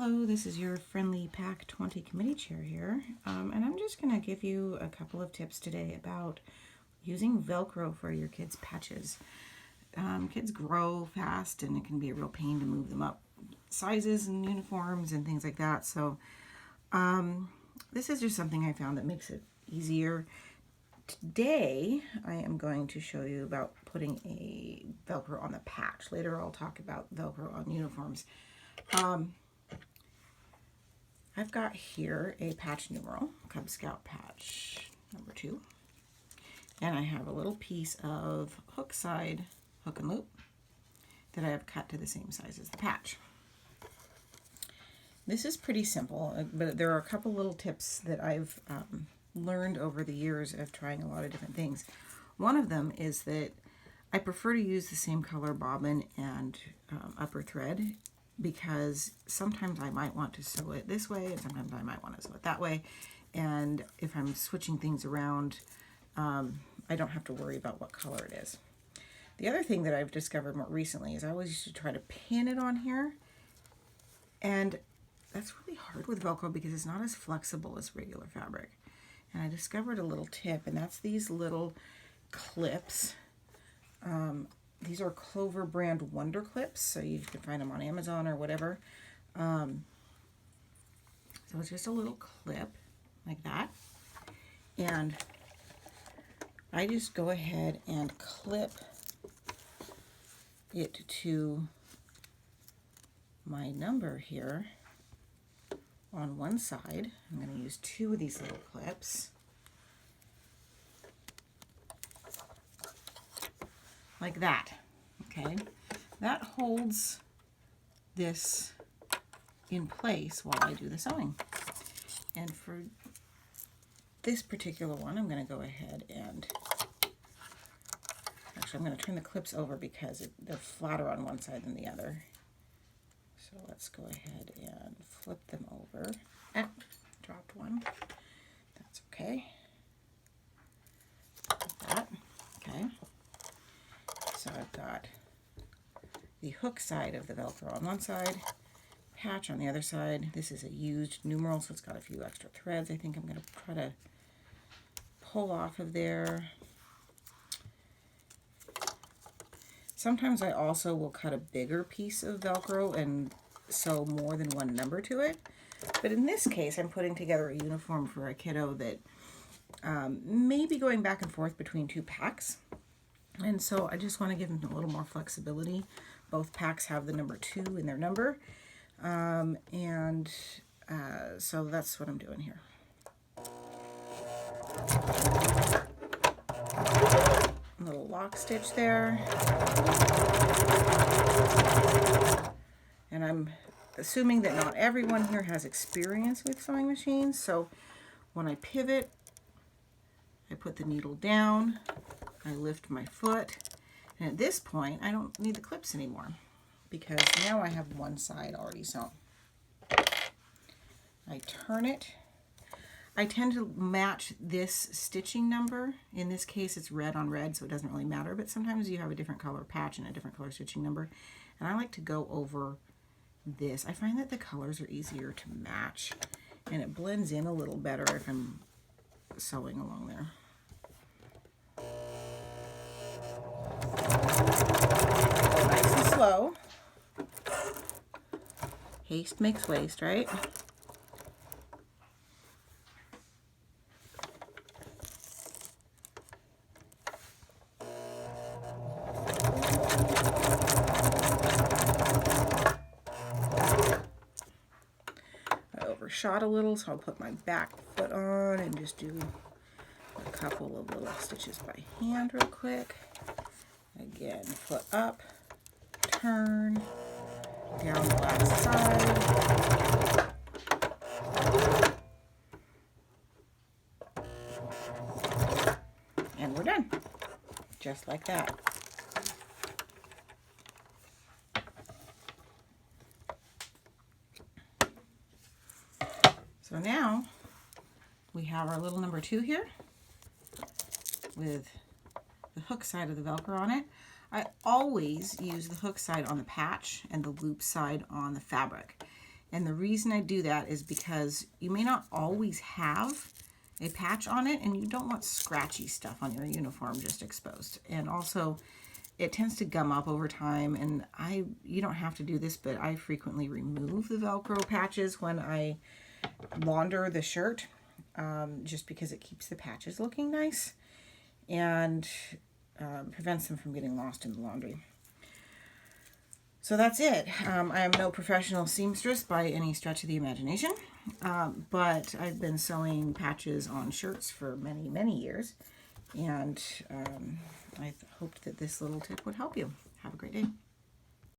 Hello, this is your friendly Pack 20 committee chair here, and I'm just going to give you a couple of tips today about using Velcro for your kids' patches. Kids grow fast and it can be a real pain to move them up sizes and uniforms and things like that, so this is just something I found that makes it easier. Today I am going to show you about putting a Velcro on the patch. Later I'll talk about Velcro on uniforms. I've got here a patch numeral, Cub Scout patch number 2, and I have a little piece of hook side hook and loop that I have cut to the same size as the patch. This is pretty simple, but there are a couple little tips that I've learned over the years of trying a lot of different things. One of them is that I prefer to use the same color bobbin and upper thread, because sometimes I might want to sew it this way and sometimes I might want to sew it that way, and if I'm switching things around, I don't have to worry about what color it is. The other thing that I've discovered more recently is I always used to try to pin it on here, and that's really hard with Velcro because it's not as flexible as regular fabric. And I discovered a little tip, and that's these little clips. These are Clover brand Wonder Clips, so you can find them on Amazon or whatever. So it's just a little clip like that. And I just go ahead and clip it to my number here on one side. I'm going to use 2 of these little clips. Like that. Okay, that holds this in place while I do the sewing. And for this particular one, I'm going to go ahead and actually I'm going to turn the clips over because they're flatter on one side than the other. So let's go ahead and flip them over. Ah, dropped one. That's okay. Like that. Okay. So I've got the hook side of the Velcro on one side, patch on the other side. This is a used numeral, so it's got a few extra threads. I think I'm going to try to pull off of there. Sometimes I also will cut a bigger piece of Velcro and sew more than one number to it. But in this case, I'm putting together a uniform for a kiddo that may be going back and forth between 2 packs. And so I just want to give them a little more flexibility. Both packs have the number 2 in their number. So that's what I'm doing here. A little lock stitch there. And I'm assuming that not everyone here has experience with sewing machines. So when I pivot, I put the needle down. I lift my foot, and at this point I don't need the clips anymore because now I have one side already sewn. I turn it. I tend to match this stitching number. In this case it's red on red, so it doesn't really matter, but sometimes you have a different color patch and a different color stitching number, and I like to go over this. I find that the colors are easier to match and it blends in a little better if I'm sewing along there. Nice and slow. Haste makes waste, right? I overshot a little, so I'll put my back foot on and just do a couple of little stitches by hand real quick. Again, foot up, turn, down the last side. And we're done. Just like that. So now we have our little number 2 here with the hook side of the Velcro on it. I always use the hook side on the patch and the loop side on the fabric. And the reason I do that is because you may not always have a patch on it, and you don't want scratchy stuff on your uniform just exposed. And also, it tends to gum up over time, and you don't have to do this, but I frequently remove the Velcro patches when I launder the shirt, just because it keeps the patches looking nice and prevents them from getting lost in the laundry. So that's it. I am no professional seamstress by any stretch of the imagination, but I've been sewing patches on shirts for many, many years, and I hoped that this little tip would help you. Have a great day.